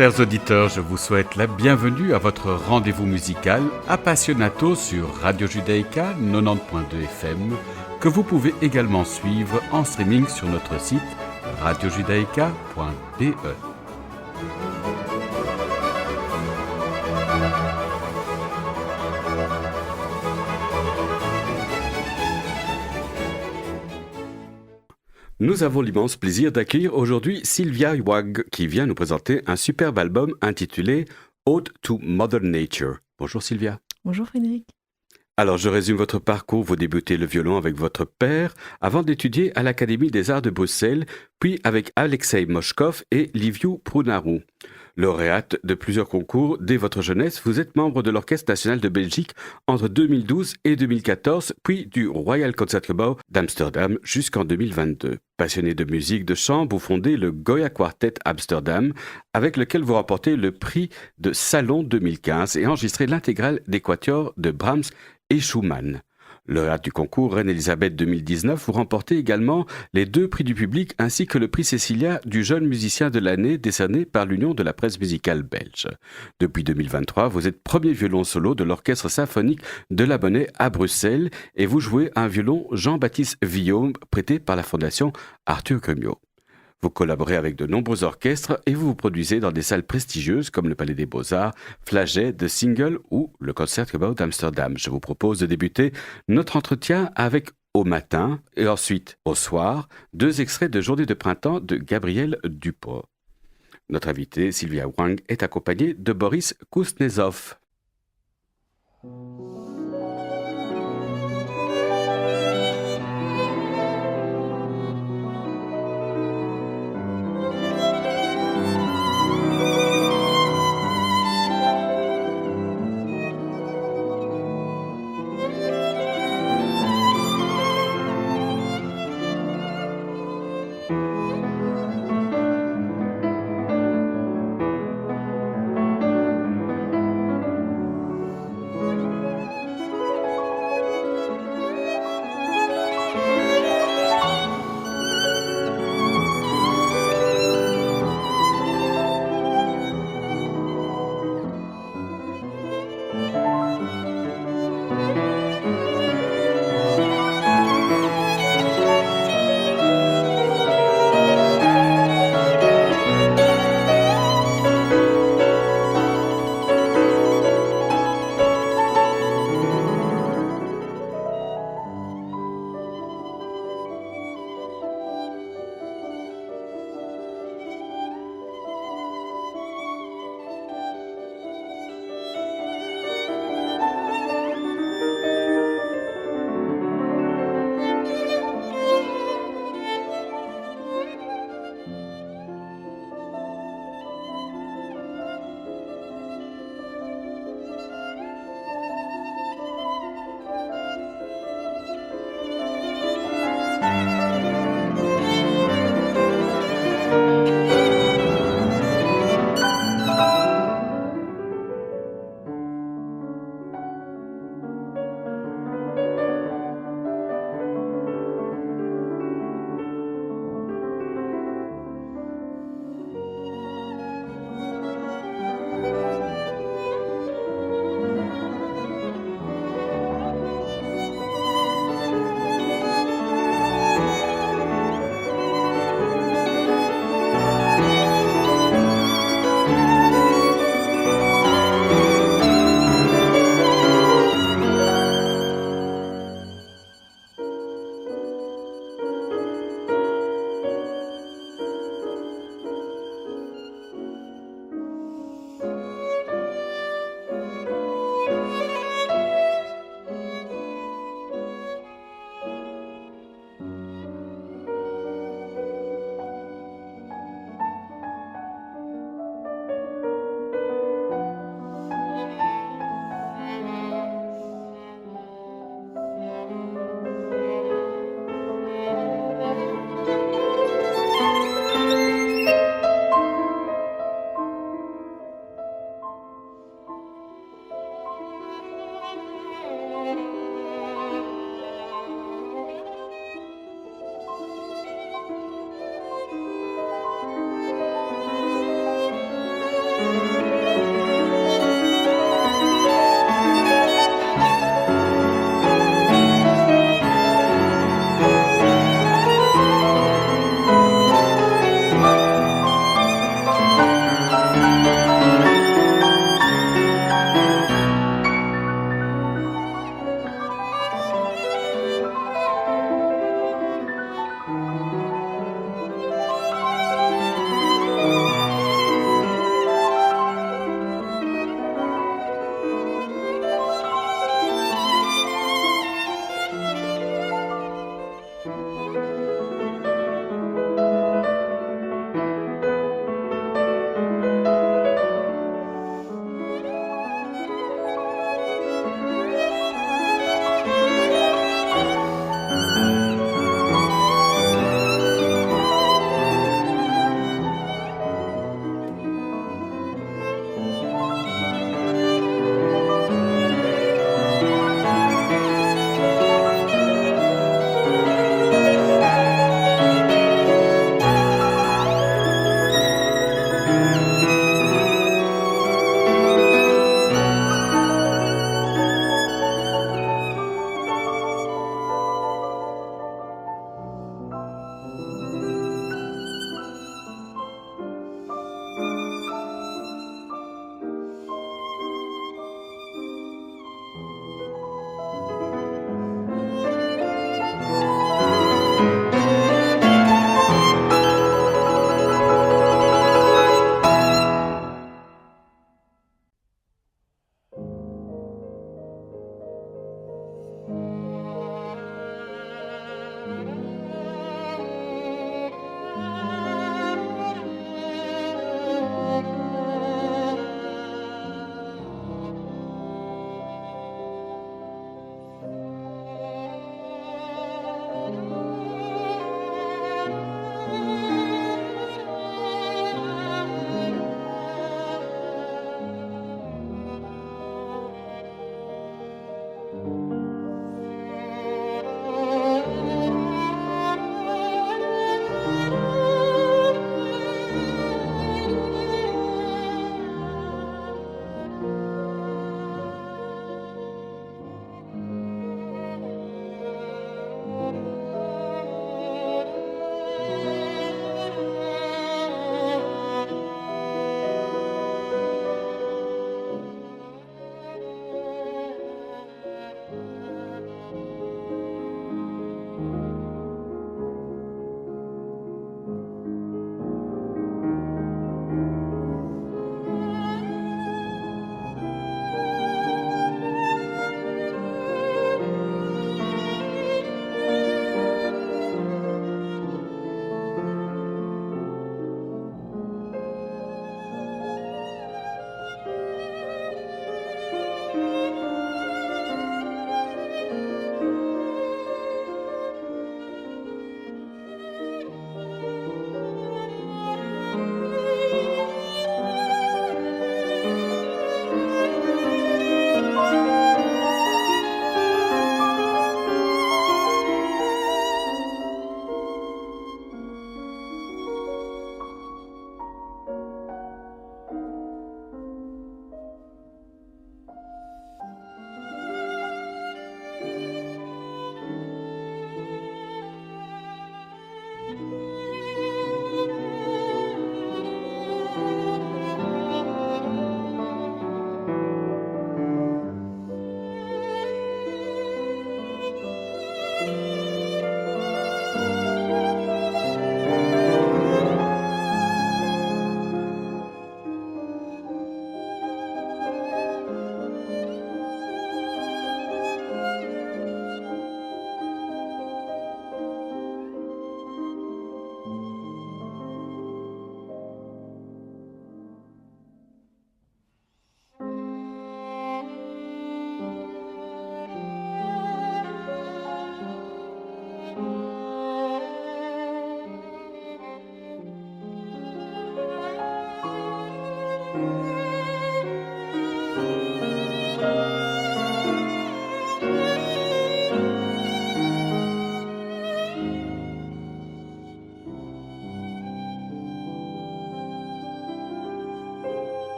Chers auditeurs, je vous souhaite la bienvenue à votre rendez-vous musical Appassionato sur Radio Judaïka 90.2 FM, que vous pouvez également suivre en streaming sur notre site radiojudaïka.be. Nous avons l'immense plaisir d'accueillir aujourd'hui Sylvia Wang qui vient nous présenter un superbe album intitulé Ode to Mother Nature. Bonjour Sylvia. Bonjour Frédéric. Alors je résume votre parcours. Vous débutez le violon avec votre père avant d'étudier à l'Académie des Arts de Bruxelles, puis avec Alexei Moshkov et Liviu Prunaru. Lauréate de plusieurs concours dès votre jeunesse, vous êtes membre de l'Orchestre national de Belgique entre 2012 et 2014, puis du Royal Concertgebouw d'Amsterdam jusqu'en 2022. Passionné de musique de chambre, vous fondez le Goya Quartet Amsterdam, avec lequel vous remportez le prix de Salon 2015 et enregistrez l'intégrale des quatuors de Brahms et Schumann. Lauréate du concours Reine-Elisabeth 2019, vous remportez également les 2 prix du public ainsi que le prix Cécilia du jeune musicien de l'année décerné par l'Union de la presse musicale belge. Depuis 2023, vous êtes premier violon solo de l'Orchestre symphonique de la Monnaie à Bruxelles et vous jouez un violon Jean-Baptiste Villaume prêté par la Fondation Arthur Grumio. Vous collaborez avec de nombreux orchestres et vous vous produisez dans des salles prestigieuses comme le Palais des Beaux-Arts, Flagey, The Single ou le Concertgebouw d'Amsterdam. Je vous propose de débuter notre entretien avec Au matin et ensuite Au soir, 2 extraits de Journée de printemps de Gabriel Dupont. Notre invitée Sylvia Wang est accompagnée de Boris Kuznetsov.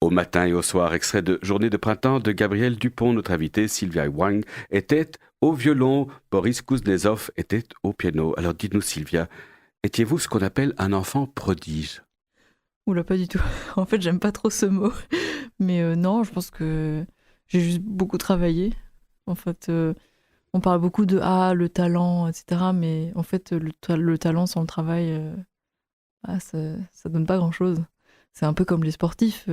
Au matin et au soir, extrait de Journée de printemps de Gabriel Dupont. Notre invité, Sylvia Wang, était au violon, Boris Kuznetsov était au piano. Alors dites-nous Sylvia, étiez-vous ce qu'on appelle un enfant prodige? Oula, pas du tout. En fait, j'aime pas trop ce mot. Mais non, je pense que j'ai juste beaucoup travaillé. En fait, on parle beaucoup de le talent, etc. Mais en fait, le talent sans le travail, ça donne pas grand-chose. C'est un peu comme les sportifs.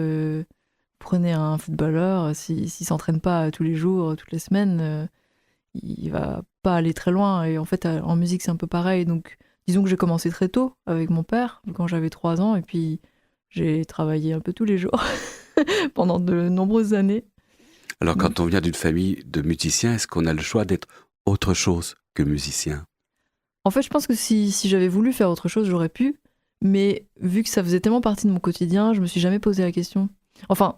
Prenez un footballeur, s'il s'entraîne pas tous les jours, toutes les semaines, il va pas aller très loin. Et en fait, en musique, c'est un peu pareil. Donc, disons que j'ai commencé très tôt avec mon père, quand j'avais 3 ans. Et puis, j'ai travaillé un peu tous les jours pendant de nombreuses années. Alors Donc, quand on vient d'une famille de musiciens, est-ce qu'on a le choix d'être autre chose que musicien? en fait, je pense que si j'avais voulu faire autre chose, j'aurais pu. Mais vu que ça faisait tellement partie de mon quotidien, je me suis jamais posé la question. Enfin,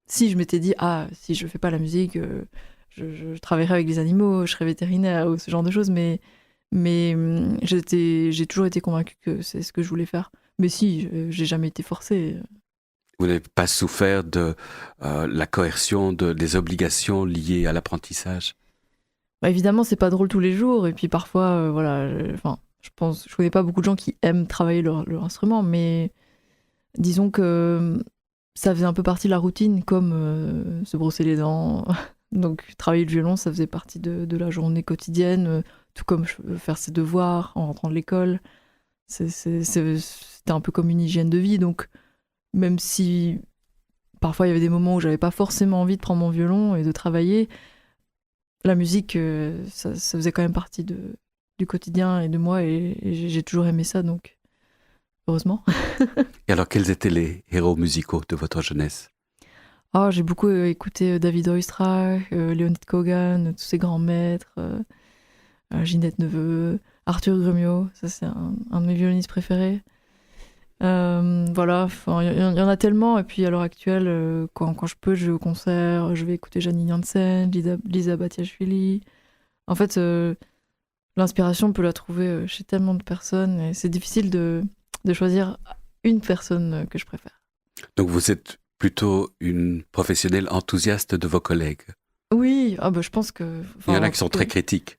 si je m'étais dit, si je fais pas la musique, je travaillerai avec les animaux, je serai vétérinaire ou ce genre de choses. Mais j'ai toujours été convaincue que c'est ce que je voulais faire. Mais si, j'ai jamais été forcée. Vous n'avez pas souffert de la coercion, des obligations liées à l'apprentissage? Bah, évidemment, c'est pas drôle tous les jours. Et puis parfois, voilà, je connais pas beaucoup de gens qui aiment travailler leur instrument, mais disons que ça faisait un peu partie de la routine, comme se brosser les dents. Donc travailler le violon, ça faisait partie de la journée quotidienne, tout comme faire ses devoirs en rentrant de l'école. C'était un peu comme une hygiène de vie. Donc même si parfois il y avait des moments où j'avais pas forcément envie de prendre mon violon et de travailler, la musique, ça faisait quand même partie du quotidien et de moi, et j'ai toujours aimé ça, donc heureusement. Et alors quels étaient les héros musicaux de votre jeunesse? J'ai beaucoup écouté David Oistrakh, Leonid Kogan, tous ces grands maîtres, Ginette Neveu, Arthur Grumio, ça c'est un de mes violonistes préférés. Voilà, il y en a tellement. Et puis à l'heure actuelle, quand je peux, je vais au concert, je vais écouter Janine Janssen, Lisa Batiashvili. En fait, l'inspiration, on peut la trouver chez tellement de personnes, et c'est difficile de choisir une personne que je préfère. Donc vous êtes plutôt une professionnelle enthousiaste de vos collègues. Oui, je pense que... Il y Enfin, en a en qui tout sont cas, très critiques.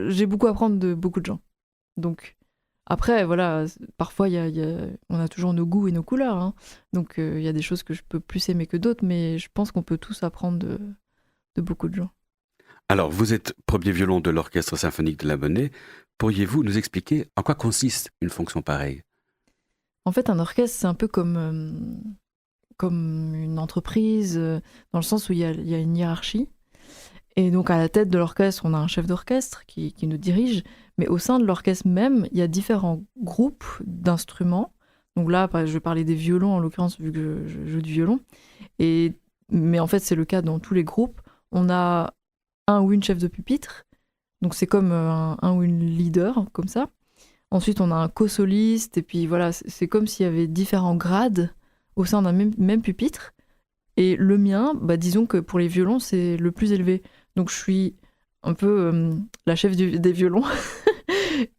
j'ai beaucoup à apprendre de beaucoup de gens. Donc, après, voilà, parfois, on a toujours nos goûts et nos couleurs, hein. Donc, il y a des choses que je peux plus aimer que d'autres, mais je pense qu'on peut tous apprendre de beaucoup de gens. Alors vous êtes premier violon de l'Orchestre symphonique de la Monnaie. Pourriez-vous nous expliquer en quoi consiste une fonction pareille? En fait, un orchestre, c'est un peu comme une entreprise, dans le sens où il y a une hiérarchie. Et donc, à la tête de l'orchestre, on a un chef d'orchestre qui nous dirige. Mais au sein de l'orchestre même, il y a différents groupes d'instruments. Donc là, je vais parler des violons, en l'occurrence, vu que je joue du violon. Mais en fait, c'est le cas dans tous les groupes. On a un ou une chef de pupitre. Donc c'est comme un ou une leader, comme ça. Ensuite, on a un co-soliste. Et puis voilà, c'est comme s'il y avait différents grades au sein d'un même pupitre. Et le mien, disons que pour les violons, c'est le plus élevé. Donc je suis un peu la chef des violons.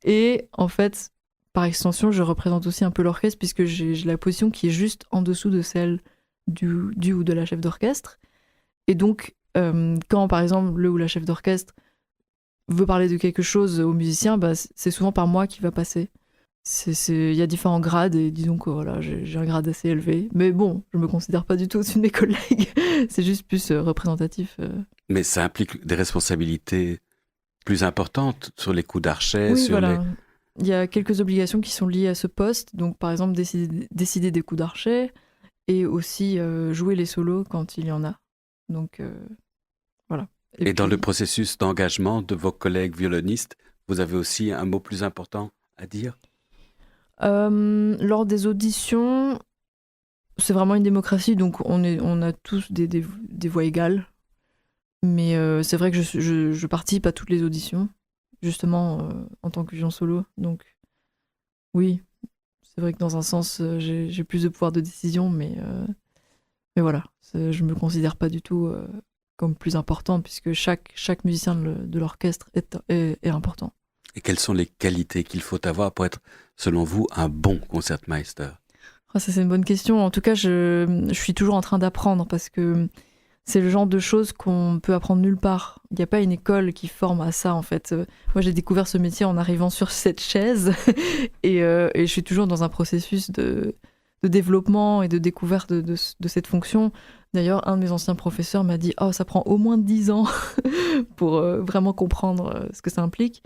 Et en fait, par extension, je représente aussi un peu l'orchestre, puisque j'ai la position qui est juste en dessous de celle du ou de la chef d'orchestre. Et donc, quand par exemple le ou la chef d'orchestre veut parler de quelque chose aux musiciens, c'est souvent par moi qui va passer. Il y a différents grades, et disons que voilà, j'ai un grade assez élevé. Mais bon, je me considère pas du tout au-dessus de mes collègues. C'est juste plus représentatif. Mais ça implique des responsabilités plus importantes sur les coups d'archet, Oui, sur les... voilà. Il y a quelques obligations qui sont liées à ce poste. Donc, par exemple, décider des coups d'archet, et aussi jouer les solos quand il y en a. Donc, voilà. Et Et dans le puis, processus d'engagement de vos collègues violonistes, vous avez aussi un mot plus important à dire? lors des auditions, c'est vraiment une démocratie, donc on a tous des voix égales. Mais c'est vrai que je participe à toutes les auditions, justement, en tant que violon solo. Donc, oui, c'est vrai que dans un sens, j'ai plus de pouvoir de décision, mais voilà, je me considère pas du tout comme plus important, puisque chaque musicien de l'orchestre est important. Et quelles sont les qualités qu'il faut avoir pour être, selon vous, un bon concertmeister? Ah, ça, c'est une bonne question. En tout cas, je suis toujours en train d'apprendre parce que c'est le genre de choses qu'on peut apprendre nulle part. Il n'y a pas une école qui forme à ça, en fait. Moi, j'ai découvert ce métier en arrivant sur cette chaise et je suis toujours dans un processus de développement et de découverte de cette fonction. D'ailleurs, un de mes anciens professeurs m'a dit « Oh, ça prend au moins 10 ans pour vraiment comprendre ce que ça implique. »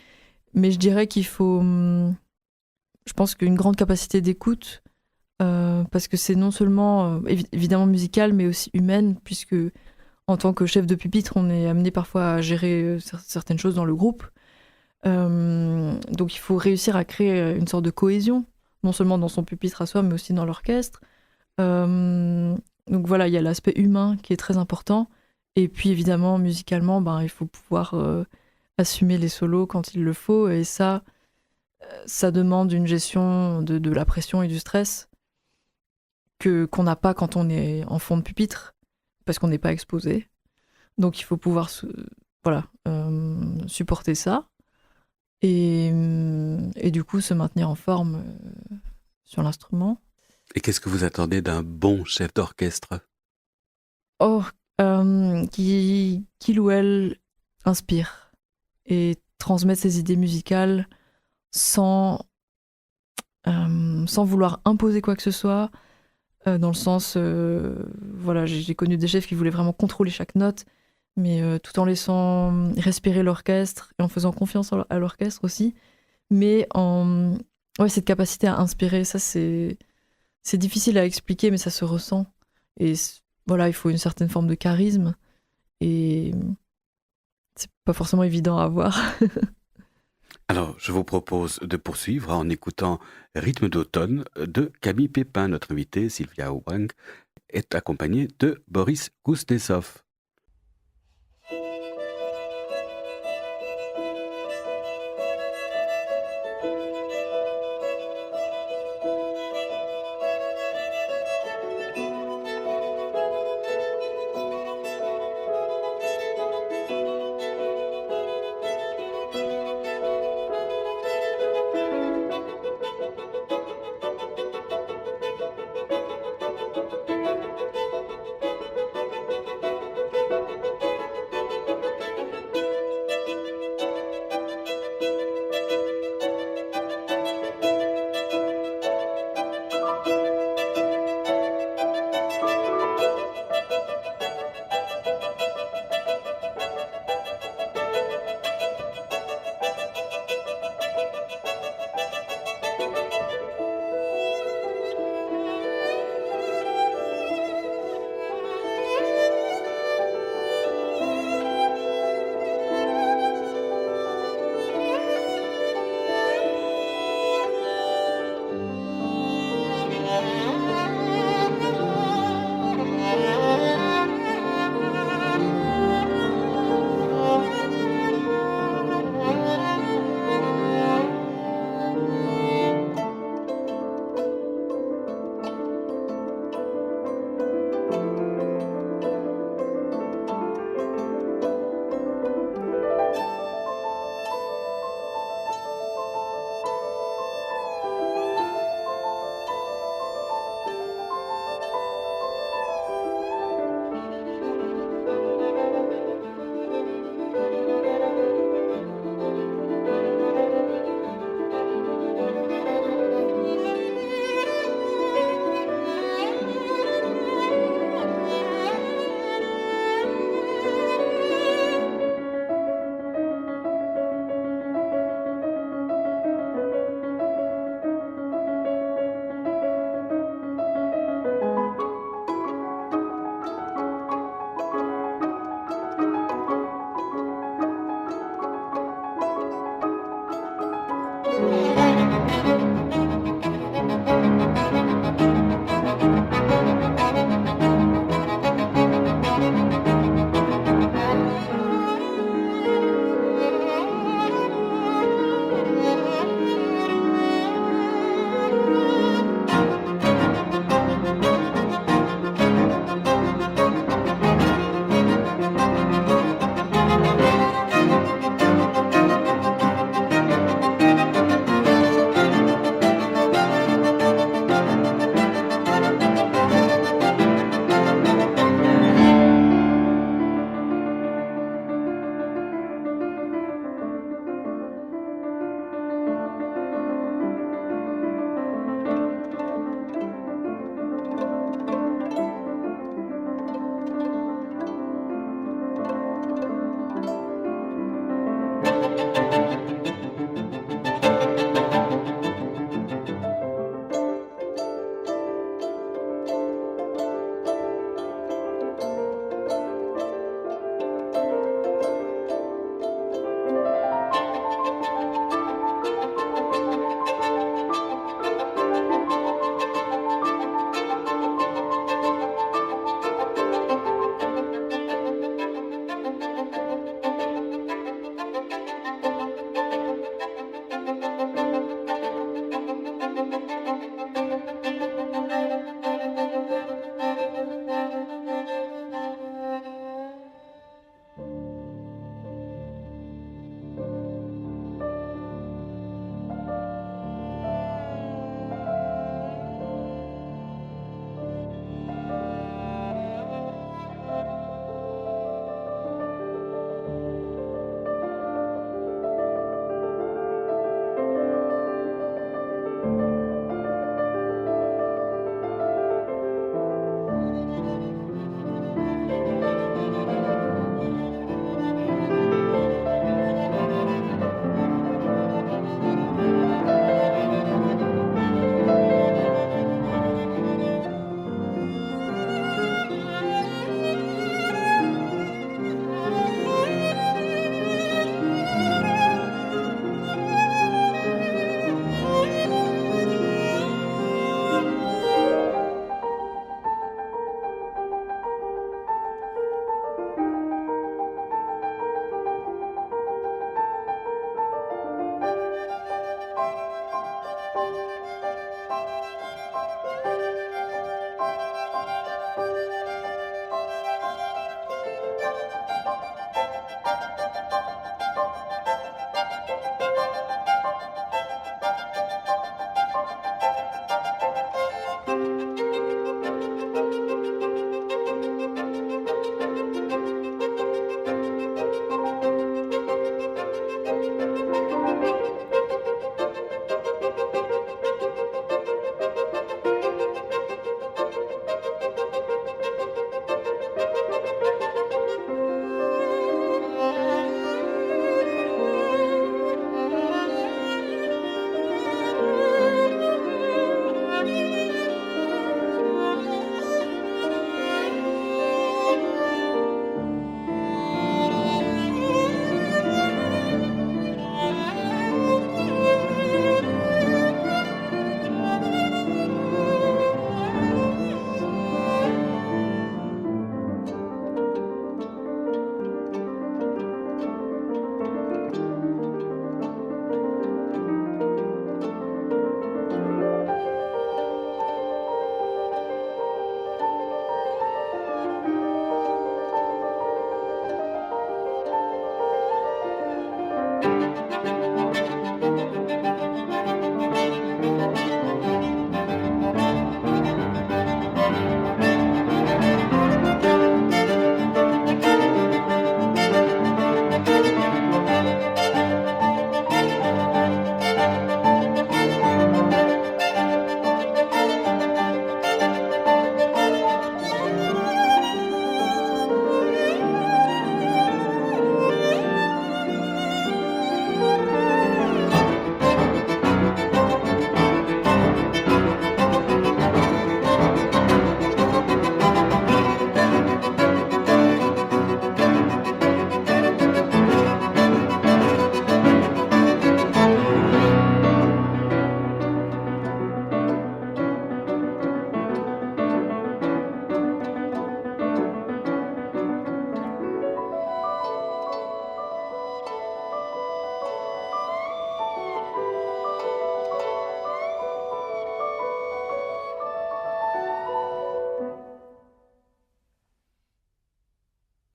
Mais je dirais qu'il faut, je pense qu'une grande capacité d'écoute, parce que c'est non seulement évidemment musical, mais aussi humaine, puisque en tant que chef de pupitre, on est amené parfois à gérer certaines choses dans le groupe. Donc il faut réussir à créer une sorte de cohésion, non seulement dans son pupitre à soi, mais aussi dans l'orchestre. Donc voilà, il y a l'aspect humain qui est très important. Et puis évidemment, musicalement, ben, il faut pouvoir assumer les solos quand il le faut. Et ça demande une gestion de la pression et du stress qu'on n'a pas quand on est en fond de pupitre, parce qu'on n'est pas exposé. Donc il faut pouvoir supporter ça et du coup se maintenir en forme sur l'instrument. Et qu'est-ce que vous attendez d'un bon chef d'orchestre? Qu'il ou elle inspire et transmette ses idées musicales sans vouloir imposer quoi que ce soit, dans le sens, j'ai connu des chefs qui voulaient vraiment contrôler chaque note, mais tout en laissant respirer l'orchestre et en faisant confiance à l'orchestre aussi. Mais cette capacité à inspirer, ça c'est difficile à expliquer, mais ça se ressent. Et il faut une certaine forme de charisme et c'est pas forcément évident à avoir. Alors, je vous propose de poursuivre en écoutant Rythme d'automne de Camille Pépin. Notre invitée, Sylvia Oubreng, est accompagnée de Boris Kuznetsov.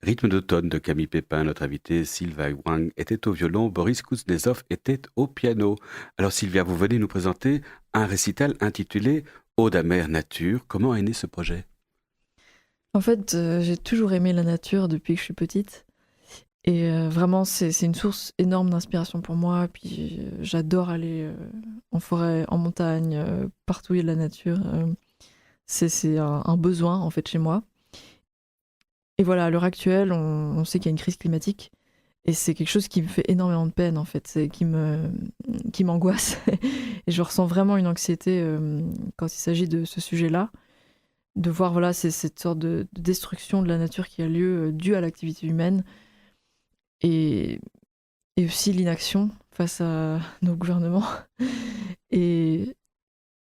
Rythme d'automne de Camille Pépin, notre invité Sylvia Wang était au violon, Boris Kuznetsov était au piano. Alors Sylvia, vous venez nous présenter un récital intitulé Ode à Mère Nature. Comment est né ce projet? En fait, j'ai toujours aimé la nature depuis que je suis petite. Et vraiment, c'est une source énorme d'inspiration pour moi. Puis j'adore aller en forêt, en montagne, partout où il y a de la nature. C'est un besoin, en fait, chez moi. Et voilà, à l'heure actuelle, on sait qu'il y a une crise climatique. Et c'est quelque chose qui me fait énormément de peine, en fait. Qui m'angoisse. Et je ressens vraiment une anxiété quand il s'agit de ce sujet-là. De voir, voilà, c'est cette sorte de destruction de la nature qui a lieu due à l'activité humaine. Et, et aussi l'inaction face à nos gouvernements. Et,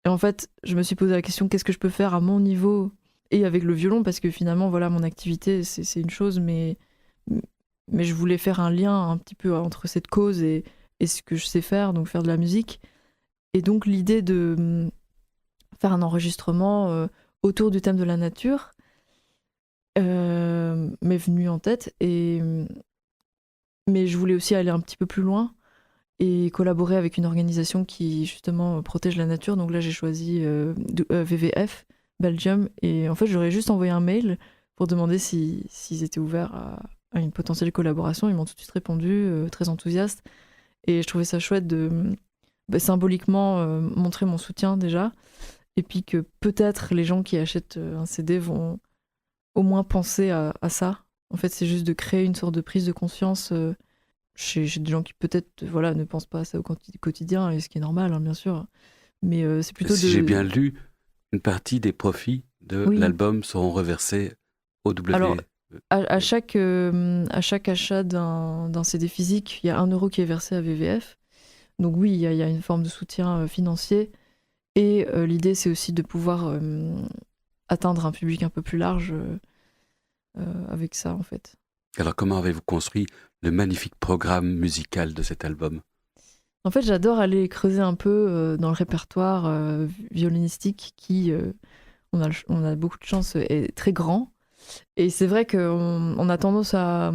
et en fait, je me suis posé la question, qu'est-ce que je peux faire à mon niveau et avec le violon, parce que finalement, voilà, mon activité, c'est une chose, mais je voulais faire un lien un petit peu entre cette cause et ce que je sais faire, donc faire de la musique. Et donc l'idée de faire un enregistrement autour du thème de la nature m'est venue en tête. Mais je voulais aussi aller un petit peu plus loin et collaborer avec une organisation qui justement protège la nature. Donc là, j'ai choisi WWF Belgium. Et en fait, j'aurais juste envoyé un mail pour demander s'ils étaient ouverts à une potentielle collaboration. Ils m'ont tout de suite répondu, très enthousiaste. Et je trouvais ça chouette de symboliquement montrer mon soutien déjà. Et puis que peut-être les gens qui achètent un CD vont au moins penser à ça. En fait, c'est juste de créer une sorte de prise de conscience chez des gens qui peut-être voilà, ne pensent pas à ça au quotidien, et ce qui est normal, hein, bien sûr. Mais c'est plutôt Si j'ai bien lu, une partie des profits de l'album seront reversés au W. Alors, à chaque achat d'un CD physique, il y a 1 euro qui est versé à WWF. Donc oui, il y a une forme de soutien financier. Et l'idée, c'est aussi de pouvoir atteindre un public un peu plus large avec ça, en fait. Alors, comment avez-vous construit le magnifique programme musical de cet album? En fait, j'adore aller creuser un peu dans le répertoire violonistique qui, on a beaucoup de chance, est très grand. Et c'est vrai qu'on a tendance à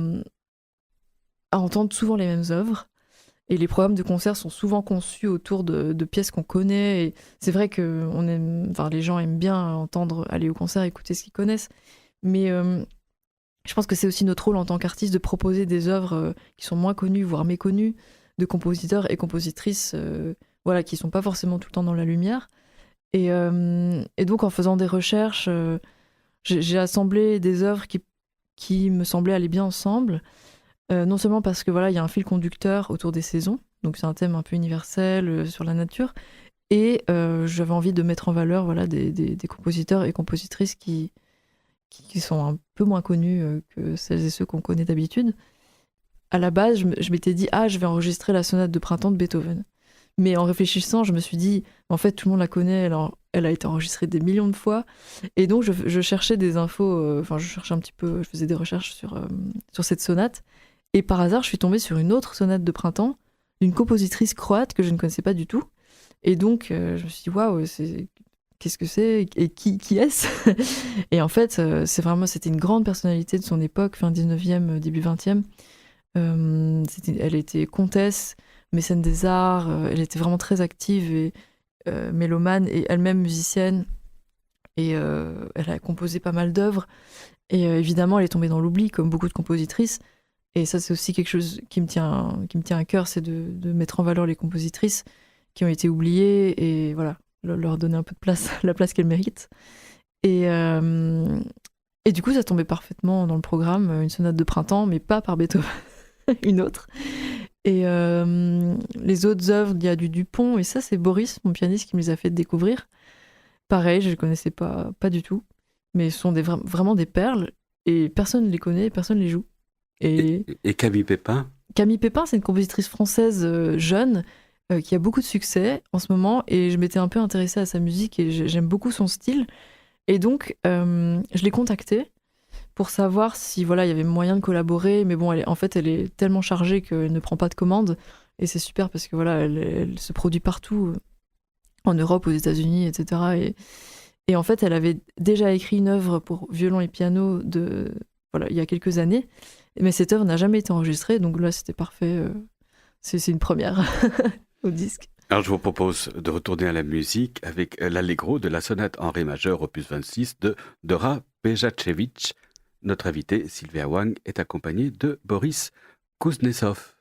entendre souvent les mêmes œuvres. Et les programmes de concert sont souvent conçus autour de pièces qu'on connaît. Et c'est vrai que les gens aiment bien aller au concert, écouter ce qu'ils connaissent. Mais je pense que c'est aussi notre rôle en tant qu'artiste de proposer des œuvres qui sont moins connues, voire méconnues, de compositeurs et compositrices qui ne sont pas forcément tout le temps dans la lumière. Et donc, en faisant des recherches, j'ai assemblé des œuvres qui me semblaient aller bien ensemble. Non seulement parce que voilà, il y a un fil conducteur autour des saisons, donc c'est un thème un peu universel sur la nature, et j'avais envie de mettre en valeur des compositeurs et compositrices qui sont un peu moins connus que celles et ceux qu'on connaît d'habitude. À la base, je m'étais dit, je vais enregistrer la sonate de printemps de Beethoven. Mais en réfléchissant, je me suis dit, en fait, tout le monde la connaît, elle a été enregistrée des millions de fois. Et donc, je cherchais des infos, je cherchais un petit peu, je faisais des recherches sur cette sonate. Et par hasard, je suis tombée sur une autre sonate de printemps d'une compositrice croate que je ne connaissais pas du tout. Et donc, je me suis dit, waouh, qu'est-ce que c'est et qui est-ce? Et en fait, c'était une grande personnalité de son époque, fin 19e, début 20e. Elle était comtesse, mécène des arts, elle était vraiment très active et mélomane et elle-même musicienne. Et elle a composé pas mal d'œuvres. Et évidemment, elle est tombée dans l'oubli, comme beaucoup de compositrices. Et ça, c'est aussi quelque chose qui me tient à cœur, c'est de mettre en valeur les compositrices qui ont été oubliées et voilà, leur donner un peu de place, la place qu'elles méritent. Et du coup, ça tombait parfaitement dans le programme, une sonate de printemps, mais pas par Beethoven, une autre. Et les autres œuvres, il y a du Dupont, et ça, c'est Boris, mon pianiste, qui me les a fait découvrir. Pareil, je ne les connaissais pas du tout, mais ce sont vraiment des perles, et personne ne les connaît, personne ne les joue. Et Camille Pépin? Camille Pépin, c'est une compositrice française jeune qui a beaucoup de succès en ce moment, et je m'étais un peu intéressée à sa musique et j'aime beaucoup son style. Et donc, je l'ai contactée pour savoir si il y avait moyen de collaborer. Mais bon, elle est tellement chargée qu'elle ne prend pas de commandes. Et c'est super parce que elle se produit partout, en Europe, aux États-Unis, etc. Et en fait, elle avait déjà écrit une œuvre pour violon et piano voilà, il y a quelques années. Mais cette œuvre n'a jamais été enregistrée, donc là, c'était parfait. C'est une première au disque. Alors, je vous propose de retourner à la musique avec l'allegro de la sonate en ré majeur, opus 26 de Dora Pejacevic. Notre invité, Sylvia Wang, est accompagnée de Boris Kuznetsov.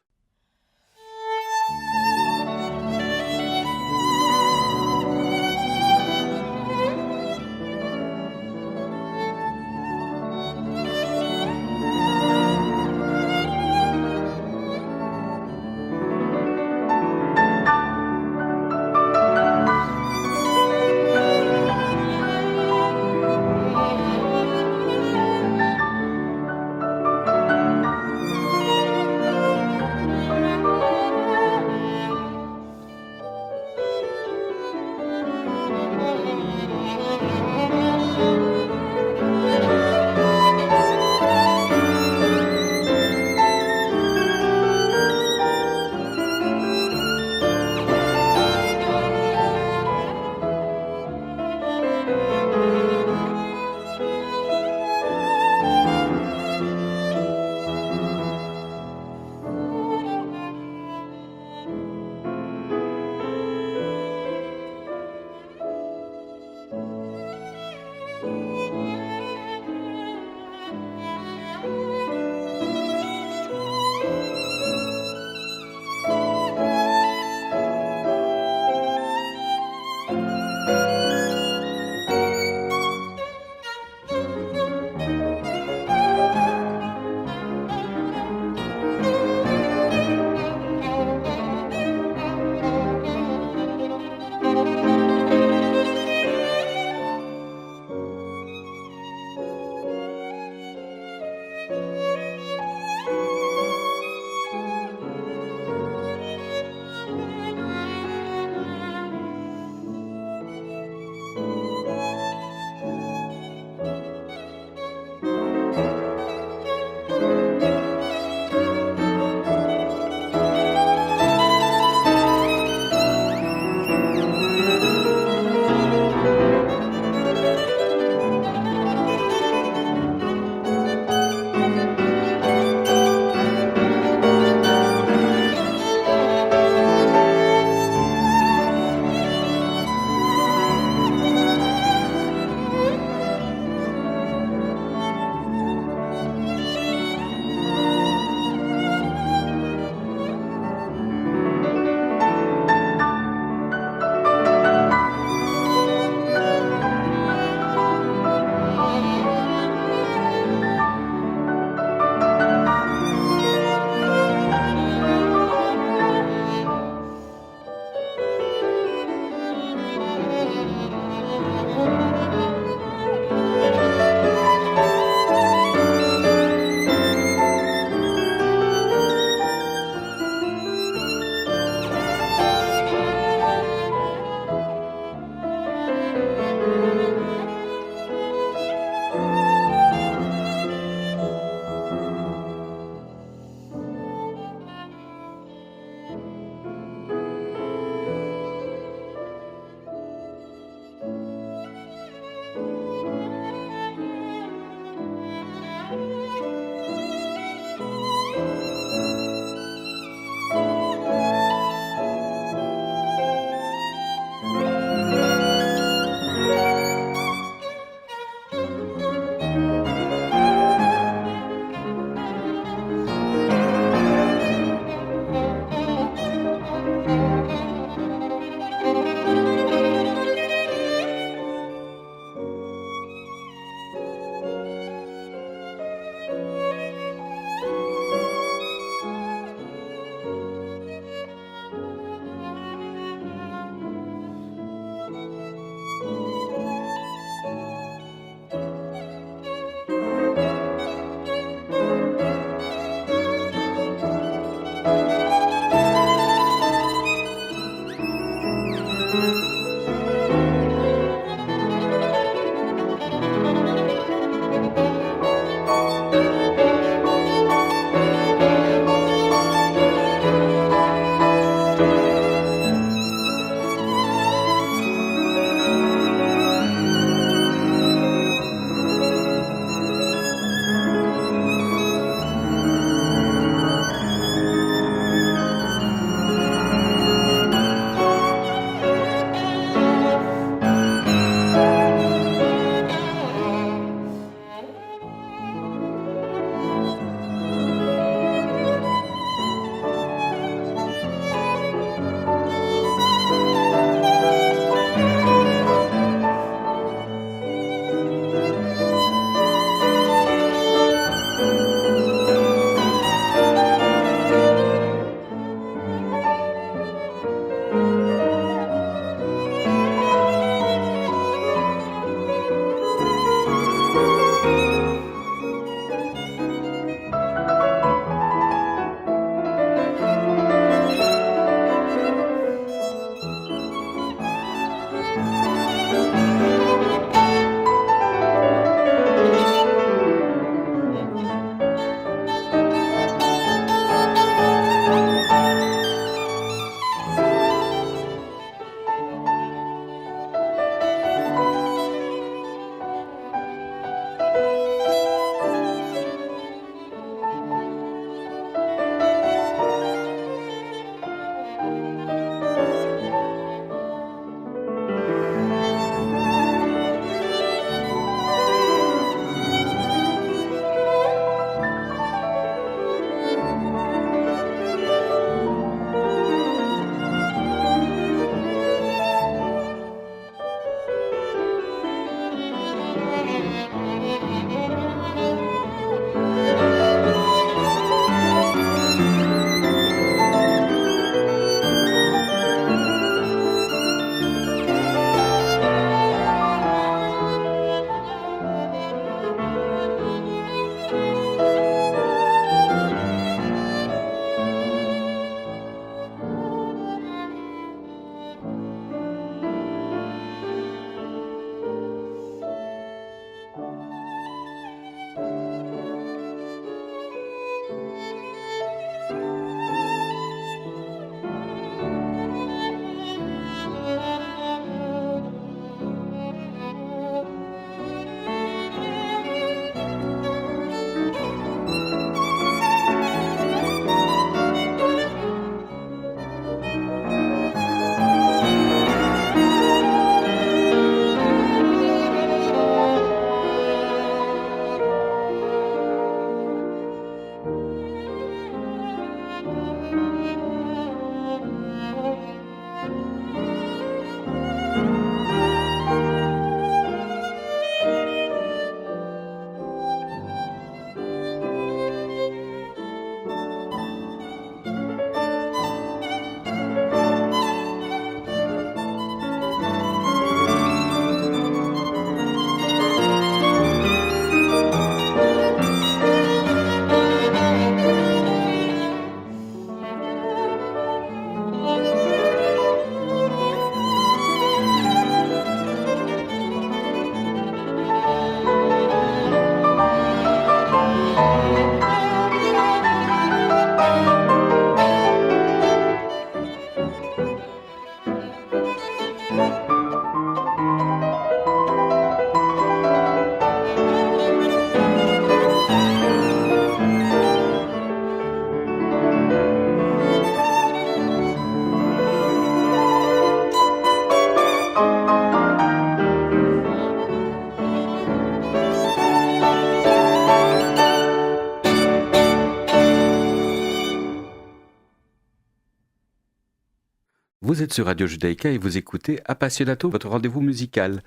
Vous êtes sur Radio Judaïka et vous écoutez Appassionato, votre rendez-vous musical.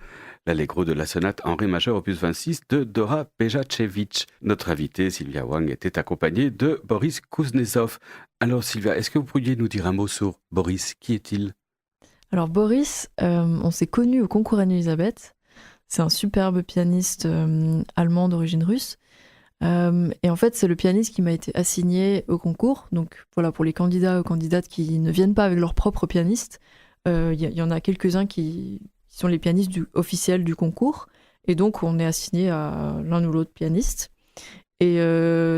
L'allegro de la sonate en ré majeur opus 26 de Dora Pejacevic. Notre invitée, Sylvia Wang, était accompagnée de Boris Kuznetsov. Alors Sylvia, est-ce que vous pourriez nous dire un mot sur Boris? Qui est-il? Alors Boris, on s'est connus au concours Anne-Elisabeth. C'est un superbe pianiste allemand d'origine russe. Et en fait, c'est le pianiste qui m'a été assigné au concours. Donc voilà, pour les candidats ou candidates qui ne viennent pas avec leur propre pianiste, il y en a quelques-uns qui sont les pianistes officiels du concours. Et donc, on est assigné à l'un ou l'autre pianiste. Et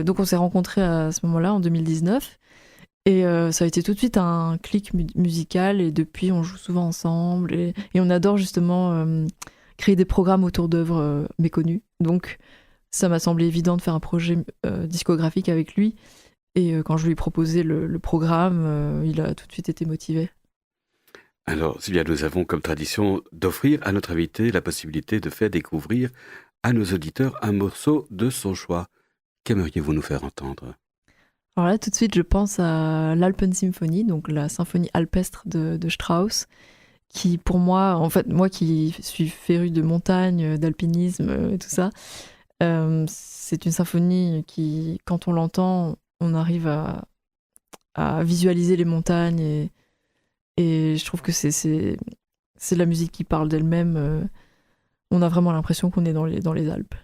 donc, on s'est rencontrés à ce moment-là, en 2019. Et ça a été tout de suite un clic musical. Et depuis, on joue souvent ensemble. Et on adore justement créer des programmes autour d'œuvres méconnues. Donc, ça m'a semblé évident de faire un projet discographique avec lui. Et quand je lui ai proposé le programme, il a tout de suite été motivé. Alors, Sylvia, nous avons comme tradition d'offrir à notre invité la possibilité de faire découvrir à nos auditeurs un morceau de son choix. Qu'aimeriez-vous nous faire entendre? Alors là, tout de suite, je pense à l'Alpensymphonie, donc la symphonie alpestre de Strauss, qui pour moi, en fait, moi qui suis férue de montagne, d'alpinisme et tout ça, c'est une symphonie qui, quand on l'entend, on arrive à visualiser les montagnes et je trouve que c'est la musique qui parle d'elle-même. On a vraiment l'impression qu'on est dans les Alpes.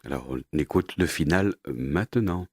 Alors, on écoute le final maintenant.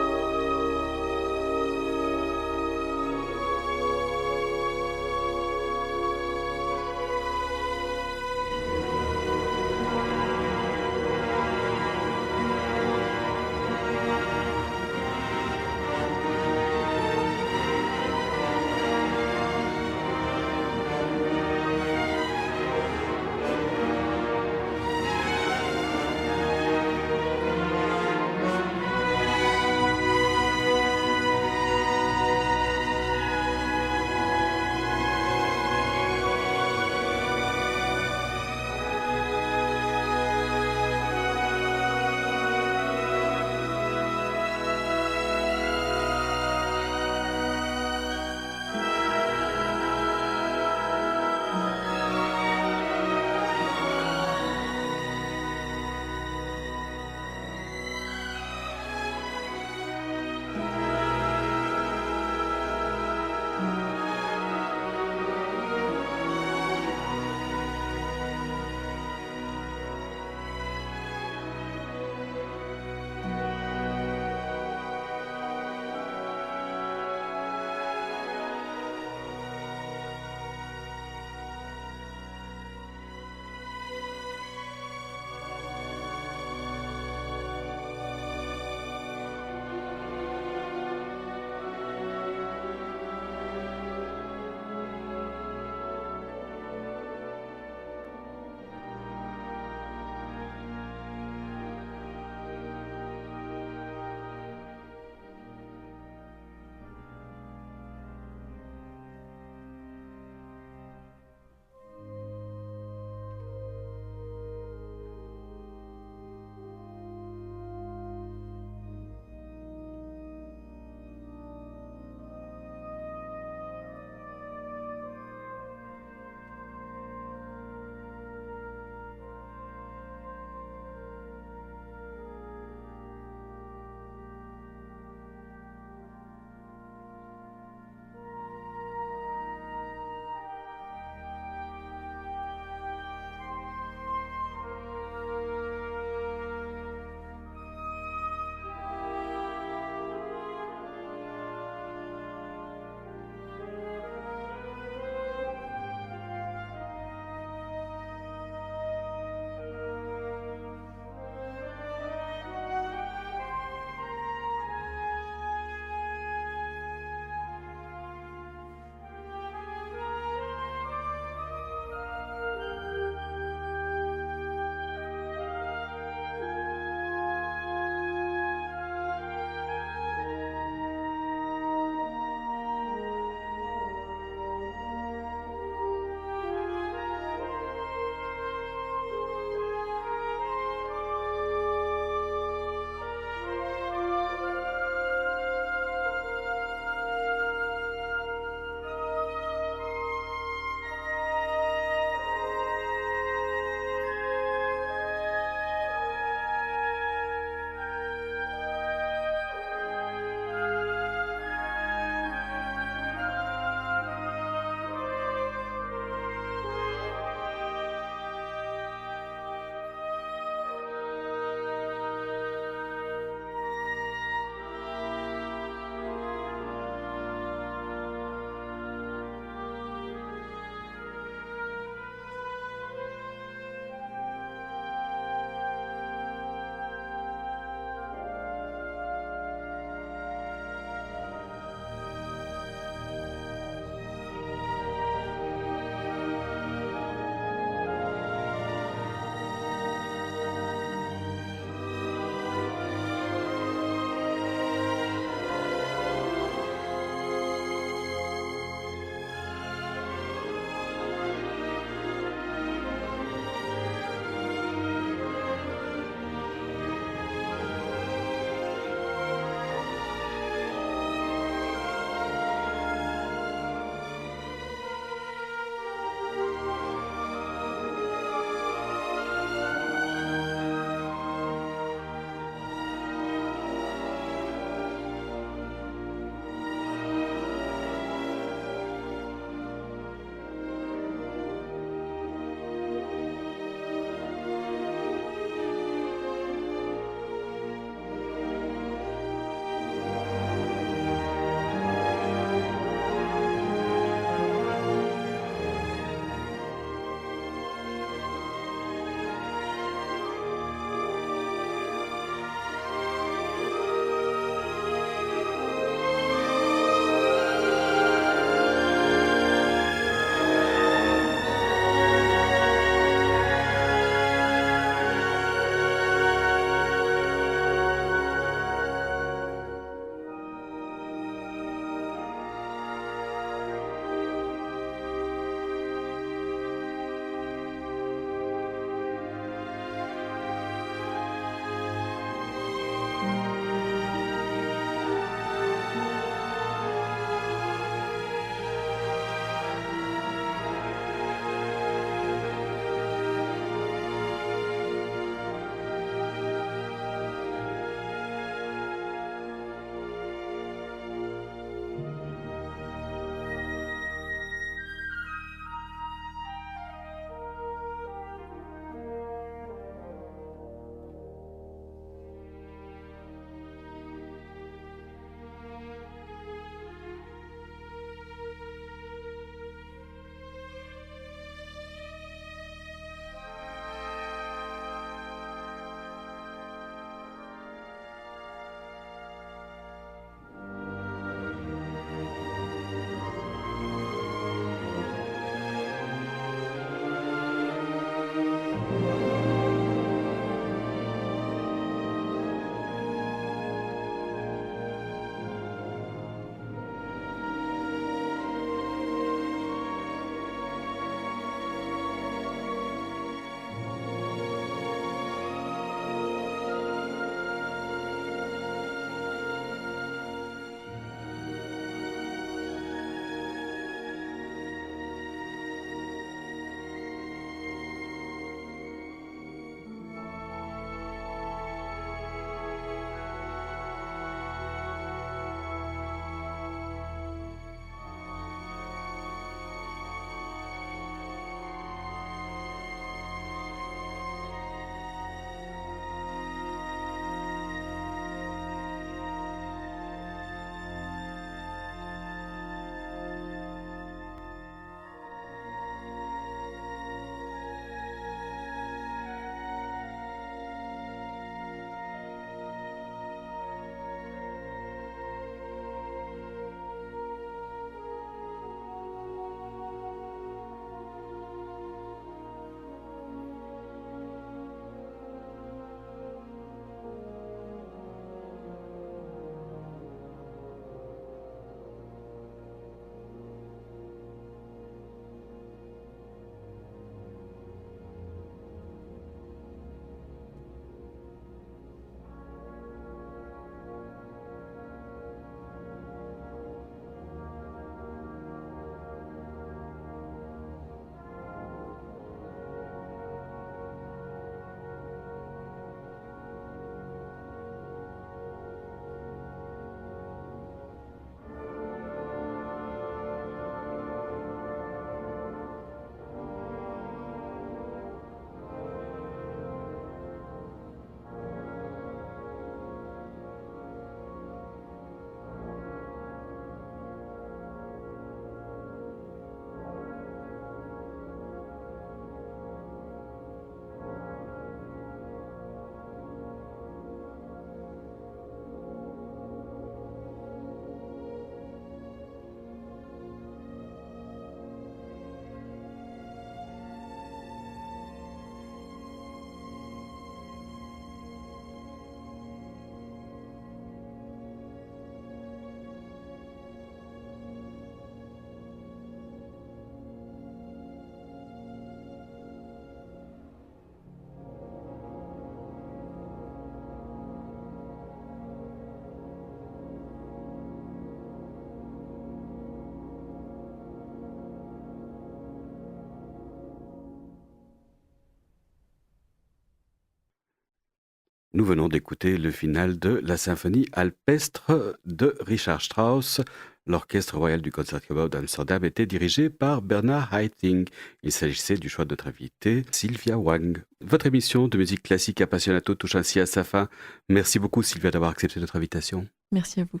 Nous venons d'écouter le final de la symphonie alpestre de Richard Strauss. L'Orchestre royal du Concertgebouw d'Amsterdam était dirigé par Bernard Haitink. Il s'agissait du choix de notre invitée, Sylvia Wang. Votre émission de musique classique Appassionato touche ainsi à sa fin. Merci beaucoup Sylvia d'avoir accepté notre invitation. Merci à vous.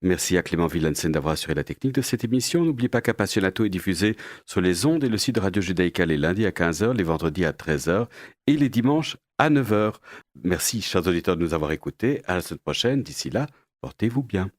Merci à Clément Villensen d'avoir assuré la technique de cette émission. N'oubliez pas qu'Appassionato est diffusé sur les ondes et le site de Radio Judaïka les lundis à 15h, les vendredis à 13h et les dimanches à 9h. Merci, chers auditeurs, de nous avoir écoutés. À la semaine prochaine. D'ici là, portez-vous bien.